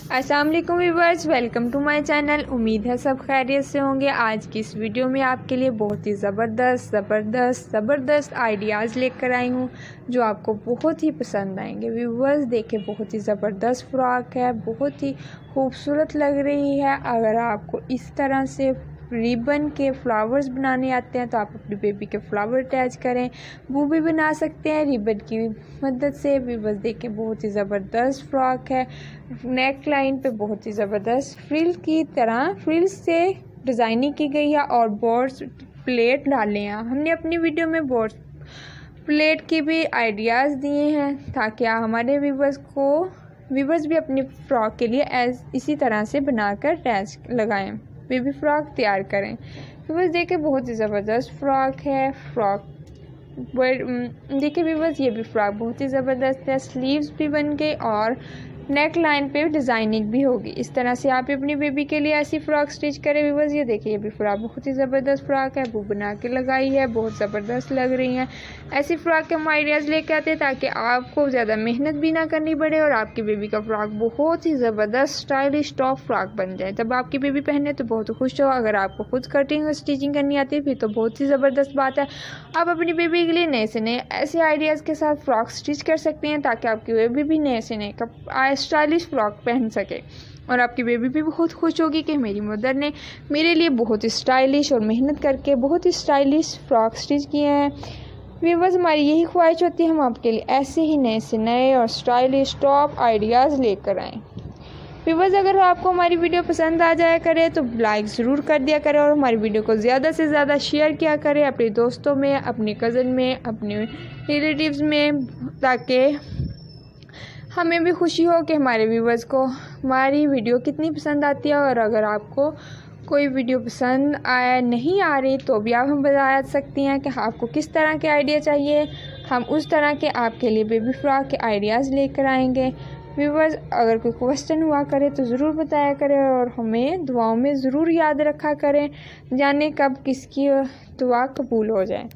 अस्सलाम वालेकुम viewers, welcome to my channel. उम्मीद है सब खैरियत से होंगे। आज की इस वीडियो में आपके लिए बहुत ही ज़बरदस्त आइडियाज़ लेकर आई हूँ जो आपको बहुत ही पसंद आएंगे। व्यूअर्स देखिए, बहुत ही ज़बरदस्त फ्रॉक है, बहुत ही खूबसूरत लग रही है। अगर आपको इस तरह से रिबन के फ्लावर्स बनाने आते हैं तो आप अपनी बेबी के फ्लावर अटैच करें, वो भी बना सकते हैं रिबन की मदद से भी। बस देखें, बहुत ही ज़बरदस्त फ्रॉक है। नेक लाइन पे बहुत ही ज़बरदस्त फ्रिल की तरह फ्रिल्स से डिज़ाइनिंग की गई है और बॉर्ड्स प्लेट डाले हैं। हमने अपनी वीडियो में बॉर्ड्स प्लेट की भी आइडियाज़ दिए हैं ताकि हमारे व्यूवर्स भी अपनी फ्रॉक के लिए इसी तरह से बनाकर अटैच लगाएं, बेबी फ्रॉक तैयार करें। व्यूवर्स देखिए, बहुत ही ज़बरदस्त फ्रॉक है। देखिए व्यूवर्स, ये भी फ्रॉक बहुत ही ज़बरदस्त है। स्लीव्स भी बन गए और नेक लाइन पे डिज़ाइनिंग भी होगी। इस तरह से आप अपनी बेबी के लिए ऐसी फ़्रॉक स्टिच करें। व्यूवर्स ये देखिए, ये भी फ्रॉक बहुत ही ज़बरदस्त फ्रॉक है, वो बना के लगाई है, बहुत ज़बरदस्त लग रही हैं। ऐसी फ़्रॉक के हम आइडियाज़ लेके आते हैं ताकि आपको ज़्यादा मेहनत भी ना करनी पड़े और आपकी बेबी का फ्रॉक बहुत ही ज़बरदस्त स्टाइलिश टॉप फ्रॉक बन जाए। जब आपकी बेबी पहने तो बहुत खुश हो। अगर आपको खुद कटिंग और स्टिचिंग करनी आती है फिर तो बहुत ही ज़बरदस्त बात है। आप अपनी बेबी के लिए नए से नए ऐसे आइडियाज़ के साथ फ्रॉक स्टिच कर सकते हैं ताकि आपकी बेबी भी नए से नए स्टाइलिश फ्रॉक पहन सके और आपकी बेबी भी बहुत खुश होगी कि मेरी मदर ने मेरे लिए बहुत ही स्टाइलिश और मेहनत करके बहुत ही स्टाइलिश फ्रॉक स्टिच किए हैं। व्यूअर्स हमारी यही ख्वाहिश होती है हम आपके लिए ऐसे ही नए से नए और स्टाइलिश टॉप आइडियाज़ लेकर आएँ। व्यूअर्स अगर आपको हमारी वीडियो पसंद आ जाया करे तो लाइक ज़रूर कर दिया करें और हमारी वीडियो को ज़्यादा से ज़्यादा शेयर किया करें अपने दोस्तों में, अपने कज़न में, अपने रिलेटिव्स में, ताकि हमें भी खुशी हो कि हमारे व्यूवर्स को हमारी वीडियो कितनी पसंद आती है। और अगर आपको कोई वीडियो पसंद नहीं आ रही तो भी आप हम बता सकती हैं कि आपको किस तरह के आइडिया चाहिए। हम उस तरह के आपके लिए बेबी फ्रॉक के आइडियाज़ लेकर आएंगे। व्यूवर्स अगर कोई क्वेश्चन हुआ करे तो ज़रूर बताया करें और हमें दुआओं में ज़रूर याद रखा करें, जाने कब किसकी दुआ कबूल हो जाए।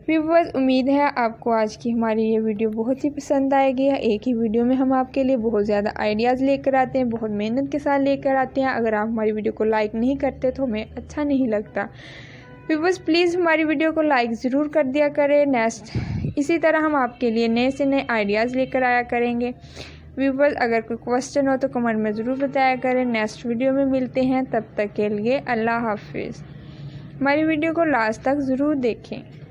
व्यूवर्स उम्मीद है आपको आज की हमारी ये वीडियो बहुत ही पसंद आएगी। एक ही वीडियो में हम आपके लिए बहुत ज़्यादा आइडियाज़ लेकर आते हैं, बहुत मेहनत के साथ लेकर आते हैं। अगर आप हमारी वीडियो को लाइक नहीं करते तो हमें अच्छा नहीं लगता। व्यूवर्स प्लीज़ हमारी वीडियो को लाइक ज़रूर कर दिया करें। नेक्स्ट इसी तरह हम आपके लिए नए से नए आइडियाज़ लेकर आया करेंगे। व्यूवर्स अगर कोई क्वेश्चन हो तो कमेंट में ज़रूर बताया करें। नेक्स्ट वीडियो में मिलते हैं, तब तक के लिए अल्लाह हाफिज़। हमारी वीडियो को लास्ट तक ज़रूर देखें।